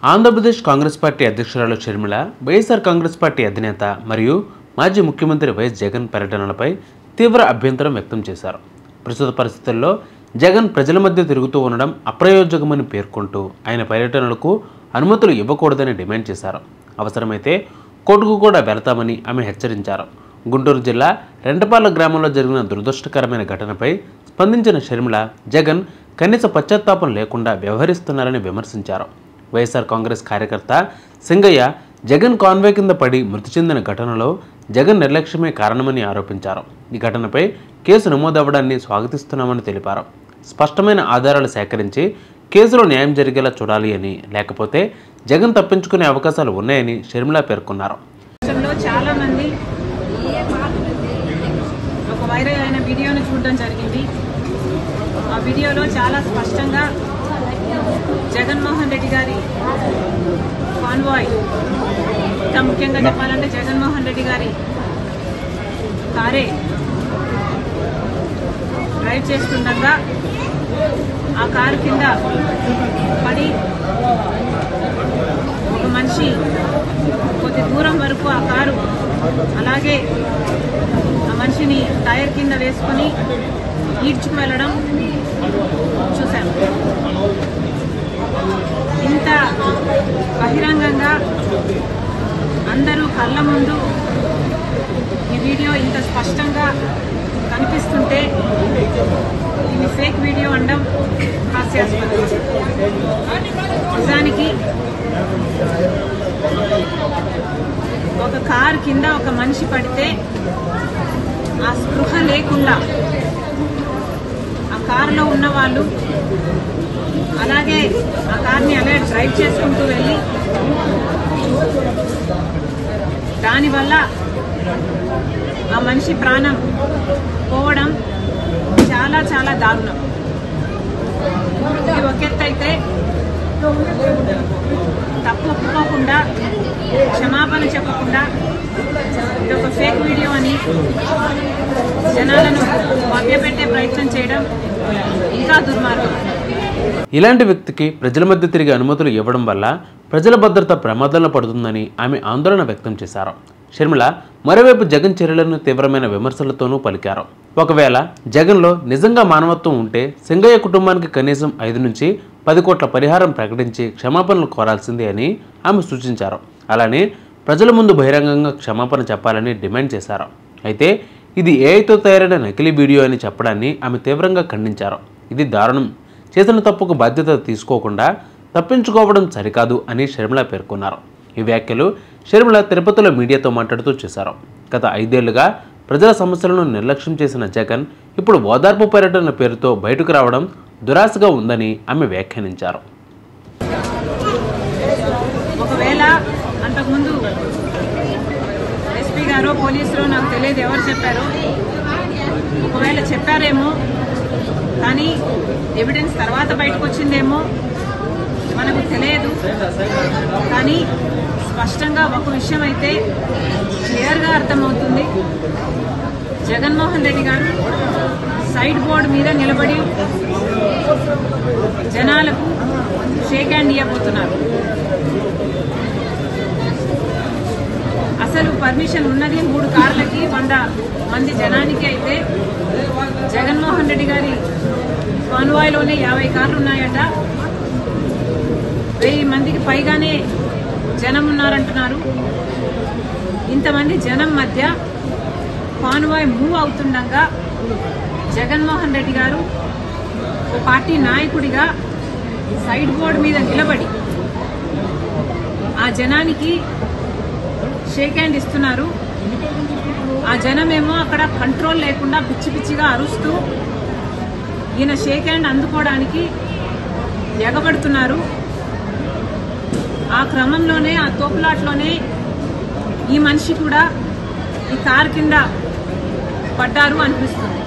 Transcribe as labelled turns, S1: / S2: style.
S1: Andhra Pradesh Congress party అధ్యక్షురాలు Sharmila, YSR Congress party అధినేత మరియు మాజీ ముఖ్యమంత్రి వైఎస్ జగన్ పర్యటనలపై తీవ్ర అభ్యంతరం వ్యక్తం చేశారు. ప్రస్తుత పరిస్థితుల్లో జగన్ ప్రజల మధ్య తిరుగుతూ ఉండడం అప్రయోజకమని పేర్కొంటూ ఆయన పర్యటనలకు అనుమతులు ఇవ్వకూడదని డిమాండ్ చేశారు. అవసరమైతే కోర్టుకు కూడా వెళతామని ఆమె హెచ్చరించారు. గుంటూరు జిల్లా రెంటపాల గ్రామంలో జరిగిన దురదృష్టకరమైన ఘటనపై స్పందించిన షర్మిల, జగన్ కనీస పశ్చాత్తాపం లేకుండా వ్యవహరిస్తున్నారని విమర్శించారు. వైఎస్ఆర్ కాంగ్రెస్ కార్యకర్త సింగయ్య జగన్ కాన్వే కింద పడి మృతి చెందిన ఘటనలో జగన్ నిర్లక్ష్యమే కారణమని ఆరోపించారు. ఈ ఘటనపై కేసు నమోదవ్వడాన్ని స్వాగతిస్తున్నామని తెలిపారు. స్పష్టమైన ఆధారాలు సేకరించి కేసులో న్యాయం జరిగేలా చూడాలి అని, లేకపోతే జగన్ తప్పించుకునే అవకాశాలు ఉన్నాయని షర్మిల పేర్కొన్నారు.
S2: చాలా మంది ఒక వైరల్ అయిన వీడియోను చూడడం జరిగింది. ఆ వీడియోలో చాలా స్పష్టంగా జగన్మోహన్ రెడ్డి గారి కాన్వాయ్, ఇంకా ముఖ్యంగా చెప్పాలంటే జగన్మోహన్ రెడ్డి గారి కారే డ్రైవ్ చేస్తుండగా ఆ కారు కింద పడి ఒక మనిషి కొద్ది దూరం వరకు ఆ కారు అలాగే ఆ మనిషిని టైర్ కింద వేసుకొని ఈడ్చుకు వెళ్ళడం చూశాను. ఇంత బహిరంగంగా అందరూ కళ్ళ ముందు ఈ వీడియో ఇంత స్పష్టంగా కనిపిస్తుంటే ఇది ఫేక్ వీడియో అనడం హాస్యాస్పదం. నిజానికి ఒక కారు కింద ఒక మనిషి పడితే ఆ స్పృహ లేకుండా ఆ కారులో ఉన్న వాళ్ళు అలాగే ఆ కార్ని అలా డ్రైవ్ చేసుకుంటూ వెళ్ళి దానివల్ల ఆ మనిషి ప్రాణం పోవడం చాలా చాలా దారుణం. ఇది ఒక ఎత్తు అయితే తప్పు ఒప్పుకోకుండా క్షమాపణ చెప్పకుండా ఇది ఒక ఫేక్ వీడియో అని జనాలను మభ్యపెట్టే ప్రయత్నం చేయడం ఇంకా దుర్మార్గం.
S1: ఇలాంటి వ్యక్తికి ప్రజల మధ్య తిరిగి అనుమతులు ఇవ్వడం వల్ల ప్రజల భద్రత ప్రమాదంలో పడుతుందని ఆమె ఆందోళన వ్యక్తం చేశారు. షర్మిల మరోవైపు జగన్ చర్యలను తీవ్రమైన విమర్శలతోనూ పలికారు. ఒకవేళ జగన్లో నిజంగా మానవత్వం ఉంటే సింగయ్య కుటుంబానికి కనీసం 5 నుంచి 10 కోట్ల పరిహారం ప్రకటించి క్షమాపణలు కోరాల్సిందే అని ఆమె సూచించారు. అలానే ప్రజల ముందు బహిరంగంగా క్షమాపణ చెప్పాలని డిమాండ్ చేశారు. అయితే ఇది ఏఐతో తయారైన నకిలీ వీడియో అని చెప్పడాన్ని ఆమె తీవ్రంగా ఖండించారు. ఇది దారుణం. చేసిన తప్పుకు బాధ్యత తీసుకోకుండా తప్పించుకోవడం సరికాదు అని షర్మిల పేర్కొన్నారు. ఈ వ్యాఖ్యలు షర్మిల తిరుపతిలో మీడియాతో మాట్లాడుతూ చేశారు. గత 5 ఏళ్లుగా ప్రజల సమస్యలను నిర్లక్ష్యం చేసిన జగన్ ఇప్పుడు ఓదార్పు పర్యటన పేరుతో బయటకు రావడం దురాశగా ఉందని ఆమె వ్యాఖ్యానించారు.
S2: ఒకవేళ అంతకుముందు ఎస్పీ గారు పోలీసులు నాకు తెలియదు ఎవరు చెప్పారో, ఒకవేళ చెప్పారేమో కానీ ఎవిడెన్స్ తర్వాత బయటకు వచ్చిందేమో మనకు తెలియదు. కానీ స్పష్టంగా ఒక విషయం అయితే క్లియర్గా అర్థమవుతుంది. జగన్మోహన్ రెడ్డి గారు సైడ్ బోర్డు మీద నిలబడి జనాలకు షేక్ హ్యాండ్ ఇవ్వబోతున్నారు. అసలు పర్మిషన్ ఉన్నది 3 కార్లకి 100 మంది జనానికి అయితే జగన్మోహన్ రెడ్డి గారి కాన్వాయ్లోనే 50 కార్లు ఉన్నాయట. 1000 మందికి పైగానే జనం ఉన్నారంటున్నారు. ఇంతమంది జనం మధ్య కాన్వాయ్ మూవ్ అవుతుండగా జగన్మోహన్ రెడ్డి గారు ఒక పార్టీ నాయకుడిగా సైడ్ బోర్డు మీద నిలబడి ఆ జనానికి షేక్ హ్యాండ్ ఇస్తున్నారు. ఆ జనమేమో అక్కడ కంట్రోల్ లేకుండా పిచ్చి పిచ్చిగా అరుస్తూ ఈయన షేక్ హ్యాండ్ అందుకోవడానికి ఎగబడుతున్నారు. ఆ క్రమంలోనే ఆ తోపులాట్లోనే ఈ మనిషి కూడా ఈ కారు కింద పడ్డారు అనిపిస్తుంది.